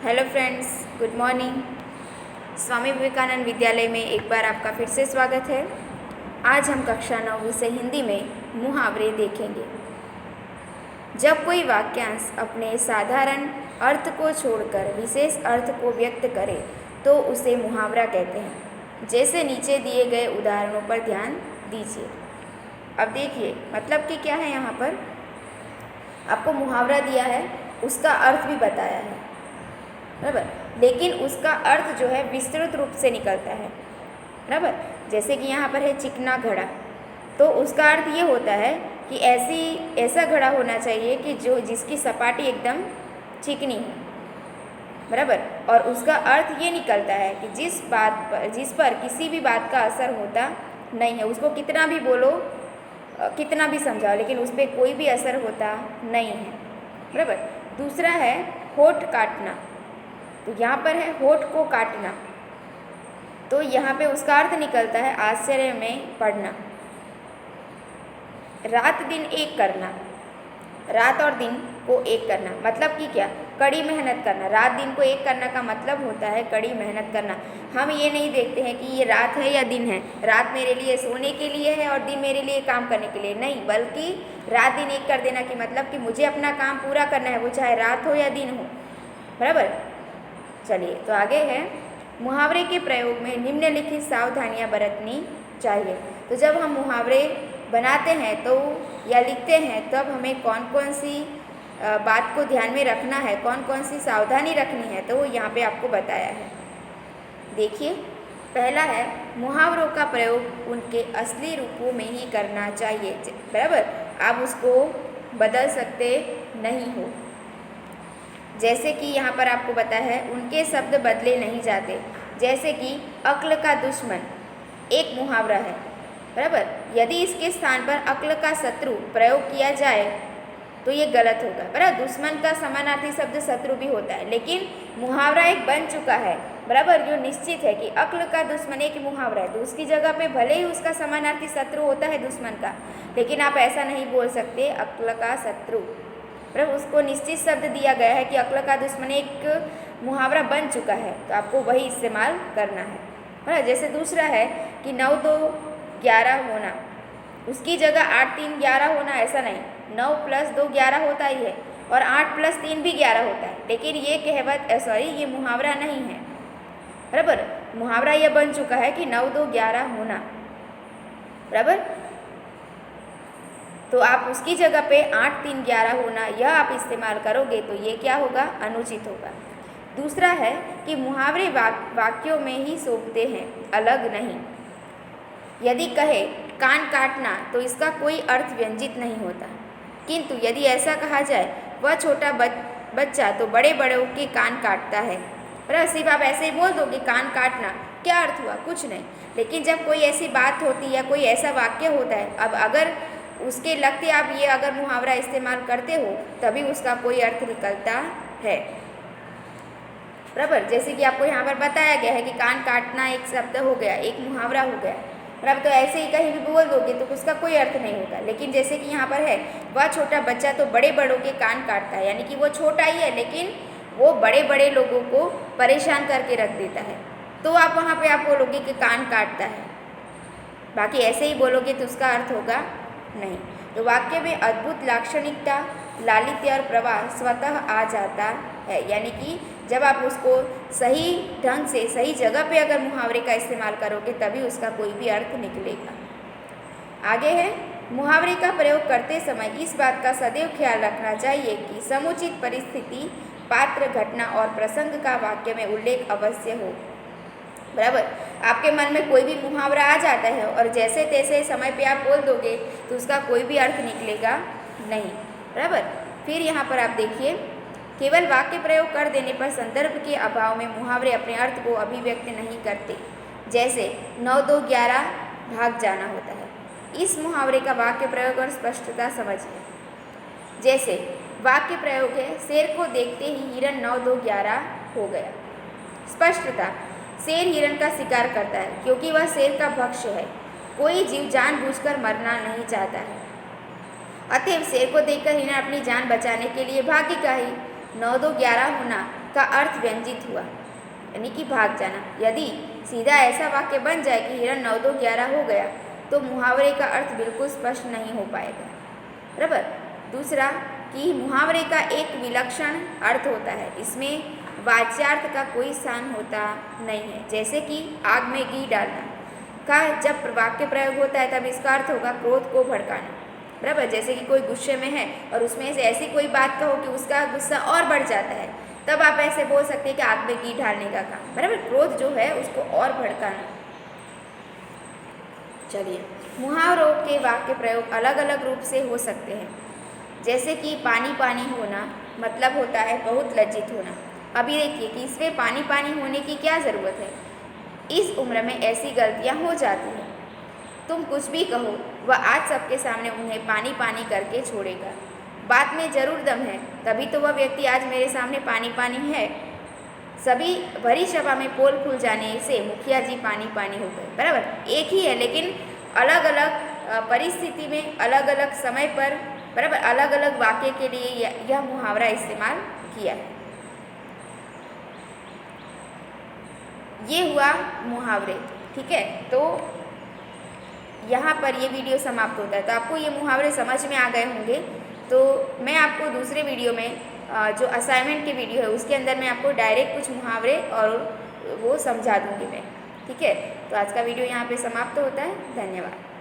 Hello friends, good morning. Swami Vivekananda Vidyalaya में एक बार आपका फिर से स्वागत है। आज हम कक्षा 9 विषय हिंदी में मुहावरे देखेंगे। जब कोई वाक्यांश अपने साधारण अर्थ को छोड़कर विशेष अर्थ को व्यक्त करे तो उसे मुहावरा कहते हैं। जैसे नीचे दिए गए उदाहरणों पर ध्यान दीजिए। अब देखिए मतलब कि क्या है। यहाँ पर आपको मुहावरा दिया है, उसका अर्थ भी बताया है, बराबर, लेकिन उसका अर्थ जो है विस्तृत रूप से निकलता है, बराबर। जैसे कि यहाँ पर है चिकना घड़ा, तो उसका अर्थ ये होता है कि ऐसा घड़ा होना चाहिए कि जिसकी सपाटी एकदम चिकनी हो, बराबर। और उसका अर्थ ये निकलता है कि जिस पर किसी भी बात का असर होता नहीं है, उसको कितना भी बोलो, कितना भी समझाओ, लेकिन उस पर कोई भी असर होता नहीं है, बराबर। दूसरा है होठ काटना, तो यहाँ पर है होठ को काटना, तो यहाँ पे उसका अर्थ निकलता है आश्चर्य में पड़ना। रात दिन एक करना, रात और दिन को एक करना मतलब कि क्या, कड़ी मेहनत करना। रात दिन को एक करना का मतलब होता है कड़ी मेहनत करना। हम ये नहीं देखते हैं कि ये रात है या दिन है, रात मेरे लिए सोने के लिए है और दिन मेरे लिए काम करने के लिए नहीं, बल्कि रात दिन एक कर देना कि मतलब कि मुझे अपना काम पूरा करना है, वो चाहे रात हो या दिन हो, बराबर। चलिए तो आगे है, मुहावरे के प्रयोग में निम्नलिखित सावधानियां बरतनी चाहिए। तो जब हम मुहावरे बनाते हैं तो या लिखते हैं तब हमें कौन कौन सी बात को ध्यान में रखना है, कौन कौन सी सावधानी रखनी है, तो वो यहाँ पे आपको बताया है। देखिए, पहला है मुहावरों का प्रयोग उनके असली रूपों में ही करना चाहिए, बराबर। आप उसको बदल सकते नहीं हो। जैसे कि यहाँ पर आपको बताया है उनके शब्द बदले नहीं जाते। जैसे कि अक्ल का दुश्मन एक मुहावरा है, बराबर। यदि इसके स्थान पर अक्ल का शत्रु प्रयोग किया जाए तो ये गलत होगा, बराबर। दुश्मन का समानार्थी शब्द शत्रु भी होता है, लेकिन मुहावरा एक बन चुका है, बराबर, जो निश्चित है कि अक्ल का दुश्मन एक मुहावरा है, तो उसकी जगह पे भले ही उसका समानार्थी शत्रु होता है दुश्मन का, लेकिन आप ऐसा नहीं बोल सकते अक्ल का शत्रु, बराबर। उसको निश्चित शब्द दिया गया है कि अक्ल का दुश्मन एक मुहावरा बन चुका है, तो आपको वही इस्तेमाल करना है, बराबर। जैसे दूसरा है कि 9 2 11 होना, उसकी जगह 8 3 11 होना, ऐसा नहीं। 9 + 2 11 होता ही है और 8 + 3 भी 11 होता है, लेकिन ये ये मुहावरा नहीं है, बराबर। मुहावरा यह बन चुका है कि 9 2 11 होना, बराबर। तो आप उसकी जगह पे 8 3 11 होना यह आप इस्तेमाल करोगे तो ये क्या होगा, अनुचित होगा। दूसरा है कि मुहावरे वाक्यों में ही शोभते हैं, अलग नहीं। यदि कहे कान काटना तो इसका कोई अर्थ व्यंजित नहीं होता, किंतु यदि ऐसा कहा जाए वह छोटा बच्चा तो बड़े बड़ों के कान काटता है, पर सिर्फ आप ऐसे ही बोल दो कि कान काटना, क्या अर्थ हुआ, कुछ नहीं। लेकिन जब कोई ऐसी बात होती है या कोई ऐसा वाक्य होता है, अब अगर उसके लगते आप ये अगर मुहावरा इस्तेमाल करते हो तभी उसका कोई अर्थ निकलता है, बराबर। जैसे कि आपको यहाँ पर बताया गया है कि कान काटना एक शब्द हो गया, एक मुहावरा हो गया, बराबर। तो ऐसे ही कहीं भी बोल दोगे तो उसका कोई अर्थ नहीं होगा। लेकिन जैसे कि यहाँ पर है वह छोटा बच्चा तो बड़े बड़ों के कान काटता है, यानी कि वो छोटा ही है लेकिन वो बड़े बड़े लोगों को परेशान करके रख देता है, तो आप वहाँ पे आप बोलोगे कि कान काटता है, बाकी ऐसे ही बोलोगे तो उसका अर्थ होगा नहीं। तो वाक्य में अद्भुत लाक्षणिकता, लालित्य और प्रवाह स्वतः आ जाता है, यानी कि जब आप उसको सही ढंग से सही जगह पे अगर मुहावरे का इस्तेमाल करोगे तभी उसका कोई भी अर्थ निकलेगा। आगे है, मुहावरे का प्रयोग करते समय इस बात का सदैव ख्याल रखना चाहिए कि समुचित परिस्थिति, पात्र, घटना और प्रसंग का वाक्य में उल्लेख अवश्य हो, बराबर। आपके मन में कोई भी मुहावरा आ जाता है और जैसे तैसे समय पे आप बोल दोगे तो उसका कोई भी अर्थ निकलेगा नहीं, बराबर। फिर यहाँ पर आप देखिए, केवल वाक्य प्रयोग कर देने पर संदर्भ के अभाव में मुहावरे अपने अर्थ को अभिव्यक्त नहीं करते। जैसे 9 2 11 भाग जाना होता है, इस मुहावरे का वाक्य प्रयोग और स्पष्टता समझिए। जैसे वाक्य प्रयोग है, शेर को देखते ही हिरन 9 2 11 हो गया। स्पष्टता, शेर हिरन का शिकार करता है क्योंकि वह शेर का भक्ष्य है, कोई जीव जानबूझकर मरना नहीं चाहता है, अतएव शेर को देखकर हिरन अपनी जान बचाने के लिए भागेगा ही। 9 2 11 होना का अर्थ व्यंजित हुआ, यानी कि भाग जाना। यदि सीधा ऐसा वाक्य बन जाए कि हिरण 9 2 11 हो गया, तो मुहावरे का अर्थ बिल्कुल स्पष्ट नहीं हो पाएगा। बराबर। दूसरा कि मुहावरे का एक विलक्षण अर्थ होता है, इसमें वाच्यार्थ का कोई स्थान होता नहीं है। जैसे कि आग में घी डालना का जब वाक्य प्रयोग होता है तब इसका अर्थ होगा क्रोध को भड़काना। बराबर। जैसे कि कोई गुस्से में है और उसमें से ऐसी कोई बात कहो कि उसका गुस्सा और बढ़ जाता है, तब आप ऐसे बोल सकते हैं कि आग में घी डालने का काम। बराबर। क्रोध जो है उसको और भड़काना। चलिए, मुहावरों के वाक्य प्रयोग अलग अलग रूप से हो सकते हैं। जैसे कि पानी पानी होना मतलब होता है बहुत लज्जित होना। अभी देखिए कि इसमें पानी पानी होने की क्या ज़रूरत है, इस उम्र में ऐसी गलतियां हो जाती हैं। तुम कुछ भी कहो, वह आज सबके सामने उन्हें पानी पानी करके छोड़ेगा। बात में जरूर दम है, तभी तो वह व्यक्ति आज मेरे सामने पानी पानी है। सभी भरी सभा में पोल खुल जाने से मुखिया जी पानी पानी हो गए। बराबर। एक ही है लेकिन अलग अलग परिस्थिति में, अलग अलग समय पर, बराबर, अलग अलग वाक्य के लिए यह मुहावरा इस्तेमाल किया है। ये हुआ मुहावरे। ठीक है, तो यहाँ पर ये वीडियो समाप्त होता है। तो आपको ये मुहावरे समझ में आ गए होंगे। तो मैं आपको दूसरे वीडियो में जो असाइनमेंट के वीडियो है उसके अंदर मैं आपको डायरेक्ट कुछ मुहावरे और वो समझा दूँगी मैं। ठीक है, तो आज का वीडियो यहाँ पे समाप्त होता है। धन्यवाद।